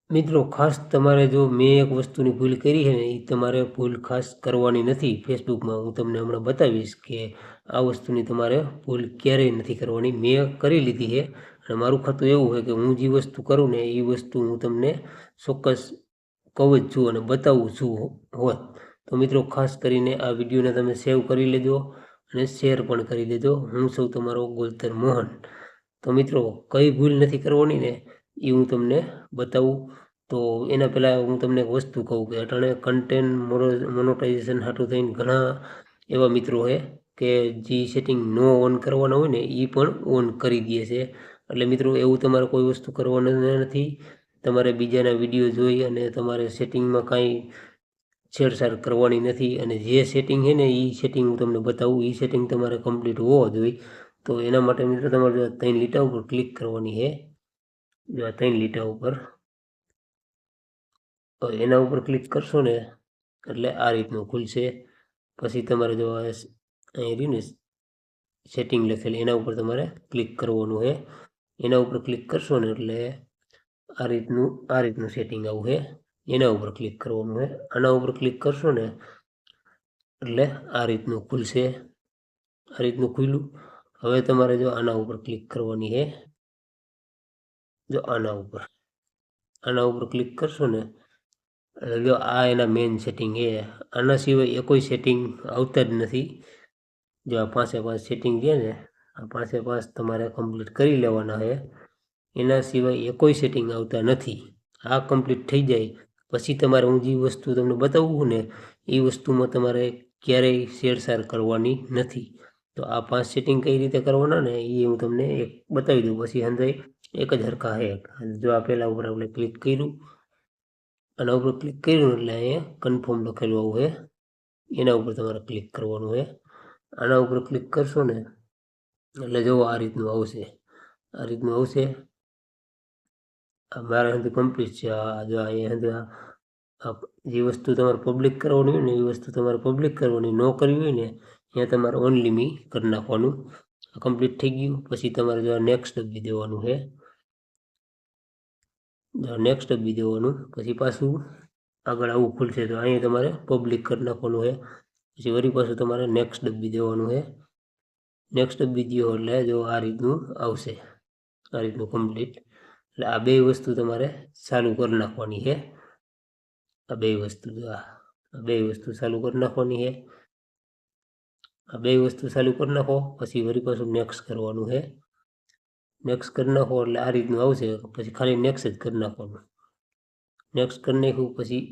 મિત્રો ખાસ તમારે જો મેં એક વસ્તુની ભૂલ કરી છે ને, એ તમારે ભૂલ ખાસ કરવાની નથી. ફેસબુકમાં હું તમને હમણાં બતાવીશ કે આ વસ્તુની તમારે ભૂલ ક્યારેય નથી કરવાની. મેં કરી લીધી છે અને મારું ખાતું એવું હોય કે હું જે વસ્તુ કરું ને એ વસ્તુ હું તમને ચોક્કસ કહું જ છું અને બતાવું છું હોત. તો મિત્રો ખાસ કરીને આ વિડીયોને તમે સેવ કરી લેજો અને શેર પણ કરી દેજો. હું છું તમારો ગોલતર મોહન. તો મિત્રો કઈ ભૂલ નથી કરવાની ને એ હું તમને બતાવું. તો એના પહેલાં હું તમને એક વસ્તુ કહું કે અટાણે કન્ટેન્ટ મોનોટાઇઝેશન હાટું થઈને ઘણા એવા મિત્રો છે કે જે સેટિંગ નો ઓન કરવાના હોય ને એ પણ ઓન કરી દે છે. એટલે મિત્રો એવું તમારે કોઈ વસ્તુ કરવાનું નથી. તમારે બીજાના વિડીયો જોઈ અને તમારે સેટિંગમાં કાંઈ છેડછાડ કરવાની નથી. અને જે સેટિંગ છે ને એ સેટિંગ હું તમને બતાવું. એ સેટિંગ તમારે કમ્પ્લીટ હોવો જોઈએ. તો એના માટે મિત્રો તમારે જો 3 લીટા ઉપર ક્લિક કરવાની છે. જો આ 3 લીટા ઉપર એના ઉપર ક્લિક કરશો ને એટલે આ રીતનું ખુલશે. પછી તમારે જો અહીં રહ્યું ને સેટિંગ લખેલી એના ઉપર તમારે ક્લિક કરવાનું છે. એના ઉપર ક્લિક કરશો ને એટલે આ રીતનું સેટિંગ આવું છે. એના ઉપર ક્લિક કરવાનું છે. આના ઉપર ક્લિક કરશો ને એટલે આ રીતનું ખુલશે. આ રીતનું ખુલ્યું. હવે તમારે જો આના ઉપર ક્લિક કરવાની છે. જો આના ઉપર ક્લિક કરશો ને એટલે જો આ એના મેઇન સેટિંગ છે. આના સિવાય કોઈ સેટિંગ આવતા જ નથી. જો આ 5 સેટિંગ છે ને આ 5 તમારે કમ્પ્લીટ કરી લેવાના છે. એના સિવાય કોઈ સેટિંગ આવતા નથી. આ કમ્પ્લીટ થઈ જાય પછી તમારે હું જે વસ્તુ તમને બતાવું ને એ વસ્તુમાં તમારે ક્યારેય છેડછાડ કરવાની નથી. તો આ 5 સેટિંગ કઈ રીતે કરવાના ને એ હું તમને એક બતાવી દઉં. પછી અંદર એક જ હરખા છે. જો આ પહેલાં ઉપર આપણે ક્લિક કર્યું, આના ઉપર ક્લિક કર્યું એટલે અહીંયા કન્ફર્મ લખેલું આવું છે. એના ઉપર તમારે ક્લિક કરવાનું છે. આના ઉપર ક્લિક કરશો ને એટલે જો આ રીતનું આવશે. મારા સુધી કમ્પ્લીટ છે. જો અહીંયા જે વસ્તુ તમારે પબ્લિક કરવાની હોય ને એ વસ્તુ તમારે પબ્લિક કરવાની. ન કરવી હોય ને અહીંયા તમારે ઓનલી મી કરી નાખવાનું. કમ્પ્લીટ થઈ ગયું. પછી તમારે જો નેક્સ્ટ દબી દેવાનું છે. નેક્સ્ટ દબી દેવાનું. પછી પાછું આગળ આવું ખુલશે. તો અહીંયા તમારે પબ્લિક કરી નાખવાનું છે. પછી વળી પાછું તમારે નેક્સ્ટ દબી દેવાનું છે. નેક્સ્ટ દબી દો એટલે જો આ રીતનું આવશે. આ રીતનું કમ્પ્લીટ. એટલે આ બે વસ્તુ તમારે ચાલુ કરી નાખવાની છે. આ બે વસ્તુ ચાલુ કરી નાખવાની છે. આ બે વસ્તુ ચાલુ કરી નાખો. પછી વળી પાછું નેક્સ્ટ કરવાનું છે. નેક્સ્ટ કરી નાખો એટલે આ રીતનું આવશે. પછી ખાલી નેક્સ્ટ જ કરી નાખવાનું. નેક્સ્ટ કરી નાખ્યું પછી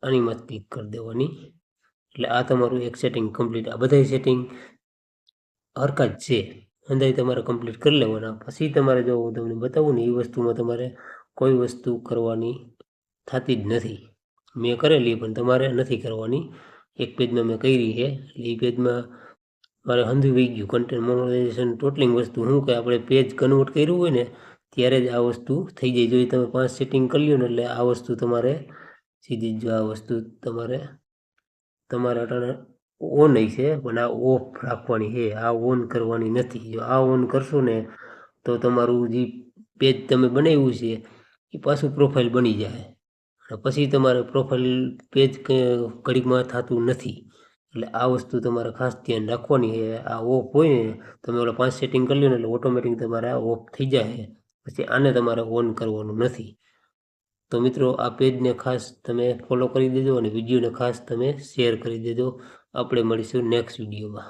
આનીમાં ક્લિક કરી દેવાની. એટલે આ તમારું એક સેટિંગ કમ્પ્લીટ. આ બધા સેટિંગ હરખા જ છે. અંદર તમારે કમ્પ્લીટ કરી લેવાના. પછી તમારે જો હું તમને બતાવું ને એ વસ્તુમાં તમારે કોઈ વસ્તુ કરવાની થતી જ નથી. મેં કરેલી પણ તમારે નથી કરવાની. એક પેજમાં મેં કરી છે એટલે એ પેજમાં મારે હંધું વહી ગયું. કન્ટેન્ટ મોનેટાઇઝેશન ટોટલિંગ વસ્તુ શું કે આપણે પેજ કન્વર્ટ કર્યું હોય ને ત્યારે જ આ વસ્તુ થઈ જાય. જો તમે 5 સેટિંગ કરી લ્યો ને એટલે આ વસ્તુ તમારે સીધી જ આ વસ્તુ તમારે અટાણે ઓન છે પણ આ ઓફ રાખવાની છે. આ ઓન કરવાની નથી. જો આ ઓન કરશો ને તો તમારું જે પેજ તમે બનાવ્યું છે એ પાછું પ્રોફાઇલ બની જાય. અને પછી તમારે પ્રોફાઇલ પેજ ઘડીકમાં થતું નથી. એટલે આ વસ્તુ તમારે ખાસ ધ્યાન રાખવાની છે. આ ઓફ હોય ને તમે ઓલા 5 સેટિંગ કરી લો ને એટલે ઓટોમેટિક તમારે આ ઓફ થઈ જાય. પછી આને તમારે ઓન કરવાનું નથી. તો મિત્રો આ પેજને ખાસ તમે ફોલો કરી દેજો અને વિડીયોને ખાસ તમે શેર કરી દેજો. આપણે મળીશું નેક્સ્ટ વિડીયોમાં.